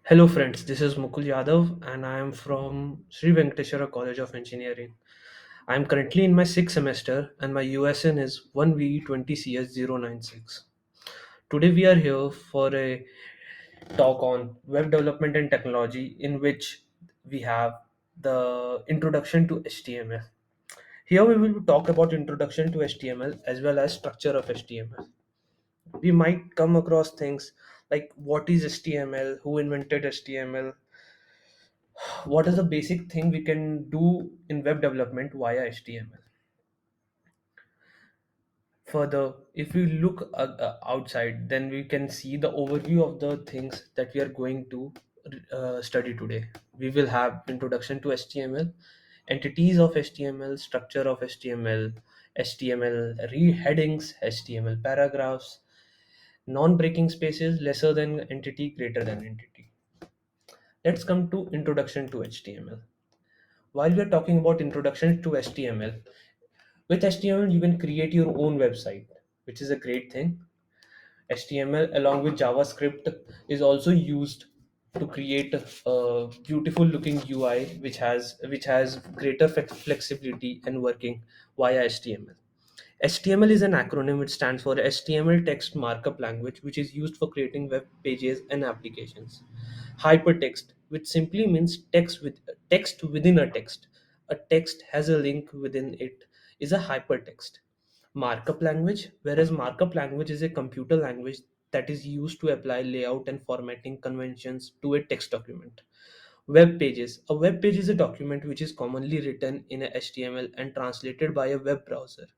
Hello friends, this is MUKUL YADAV and I am from Sri Venkateshwara College of Engineering. I am currently in my 6th semester and my USN is 1VE20CS096. Today we are here for a talk on web development and technology in which we have the introduction to HTML. Here we will talk about introduction to HTML as well as structure of HTML. We might come across things like what is HTML, who invented HTML, what is the basic thing we can do in web development via HTML. Further, if we look outside, then we can see the overview of the things that we are going to study today. We will have introduction to HTML, entities of HTML, structure of HTML, HTML headings, HTML paragraphs, non-breaking spaces, lesser than entity, greater than entity. Let's come to introduction to HTML. While we are talking about introduction to HTML, with HTML you can create your own website, which is a great thing. HTML along with JavaScript is also used to create a beautiful looking UI which has greater flexibility and working via HTML. HTML is an acronym which stands for HTML Text Markup Language, which is used for creating web pages and applications. Hypertext, which simply means text within a text. A text has a link within it, is a hypertext. Markup language, whereas markup language is a computer language that is used to apply layout and formatting conventions to a text document. Web pages. A web page is a document which is commonly written in a HTML and translated by a web browser.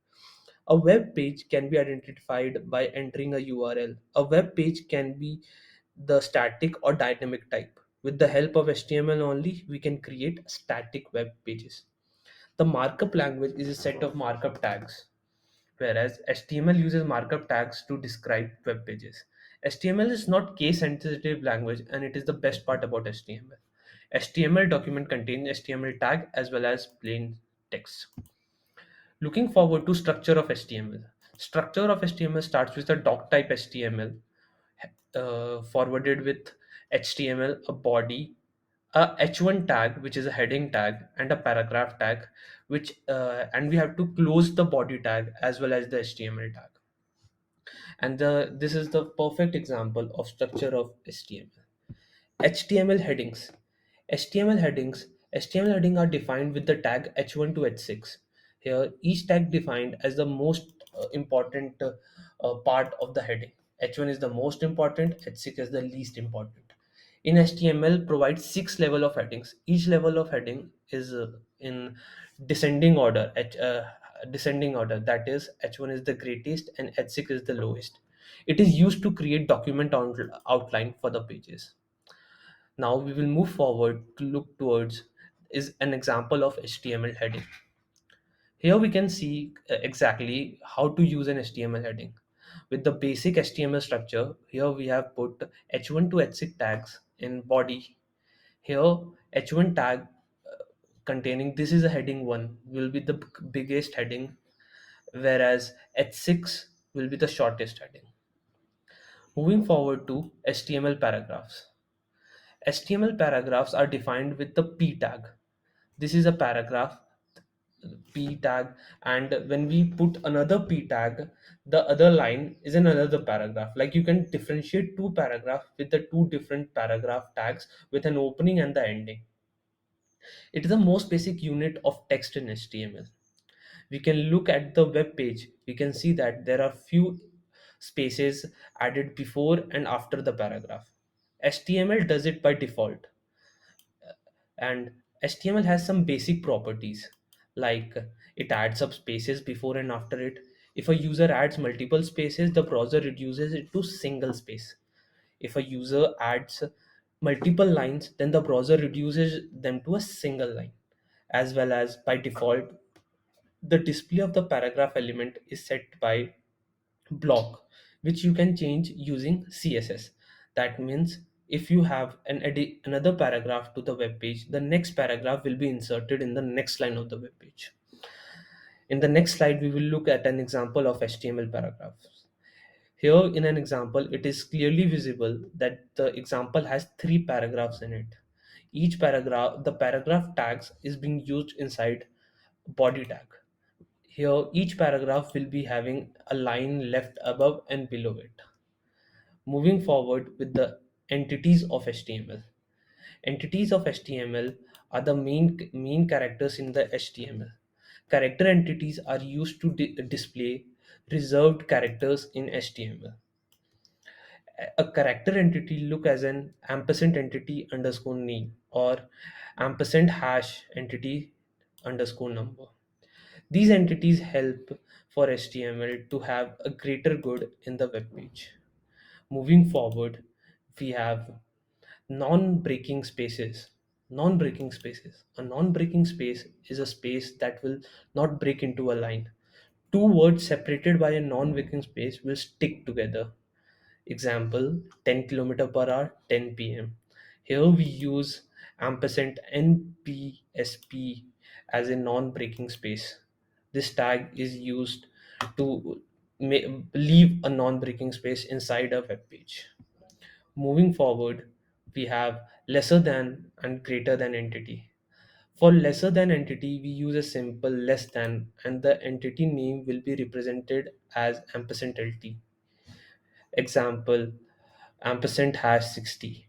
A web page can be identified by entering a URL. A web page can be the static or dynamic type. With the help of HTML only, we can create static web pages. The markup language is a set of markup tags, whereas HTML uses markup tags to describe web pages. HTML is not case sensitive language and it is the best part about HTML. HTML document contains HTML tag as well as plain text. Looking forward to structure of HTML. Structure of HTML starts with a doc type HTML forwarded with HTML, a body, a h1 tag which is a heading tag, and a paragraph tag, which and we have to close the body tag as well as the HTML tag. And this is the perfect example of structure of HTML. HTML headings. HTML headings. HTML heading are defined with the tag h1 to h6. Here, each tag defined as the most important part of the heading. H1 is the most important, h6 is the least important. In HTML, provides six level of headings. Each level of heading is in descending order. Descending order. That is, h1 is the greatest and h6 is the lowest. It is used to create document outline for the pages. Now we will move forward to look towards is an example of HTML heading. Here we can see exactly how to use an HTML heading. With the basic HTML structure, here we have put h1 to h6 tags in body. Here h1 tag containing this is a heading 1 will be the biggest heading, whereas h6 will be the shortest heading. Moving forward to HTML paragraphs. HTML paragraphs are defined with the p tag. This is a paragraph p tag, and when we put another p tag, the other line is in another paragraph. Like, you can differentiate two paragraphs with the two different paragraph tags with an opening and the ending. It is the most basic unit of text in HTML. We can look at the web page. We can see that there are few spaces added before and after the paragraph. HTML does it by default, and HTML has some basic properties, like it adds up spaces before and after it. If a user adds multiple spaces, the browser reduces it to single space. If a user adds multiple lines, then the browser reduces them to a single line. As well as, by default, the display of the paragraph element is set by block, which you can change using CSS. That means if you have another paragraph to the web page, the next paragraph will be inserted in the next line of the web page. In the next slide, we will look at an example of HTML paragraphs. Here in an example, it is clearly visible that the example has three paragraphs in it. Each paragraph, the paragraph tags is being used inside body tag. Here, each paragraph will be having a line left above and below it. Moving forward with the entities of HTML. Entities of HTML are the main characters in the HTML. Character entities are used to display reserved characters in HTML. A character entity look as an ampersand entity underscore name or ampersand hash entity underscore number. These entities help for HTML to have a greater good in the web page. Moving forward, we have non-breaking spaces. Non-breaking spaces. A non-breaking space is a space that will not break into a line. Two words separated by a non-breaking space will stick together. Example 10 kilometer per hour, 10 p.m. Here we use ampersand NPSP as a non-breaking space. This tag is used to leave a non-breaking space inside a web page. Moving forward, we have lesser than and greater than entity. For lesser than entity, we use a simple less than and the entity name will be represented as ampersand LT. Example ampersand hash 60.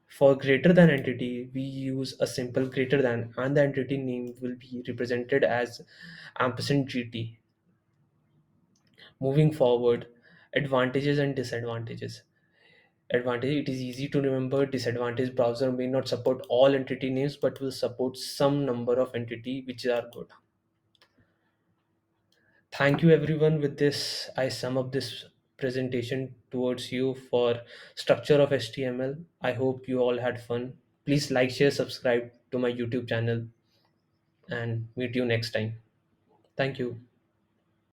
For greater than entity, we use a simple greater than and the entity name will be represented as ampersand GT. Moving forward, advantages and disadvantages. Advantage, it is easy to remember. Disadvantage, browser may not support all entity names but will support some number of entity which are good. Thank you everyone. With this, I sum up this presentation towards you for structure of HTML. I hope you all had fun. Please like, share, subscribe to my YouTube channel and meet you next time. Thank you.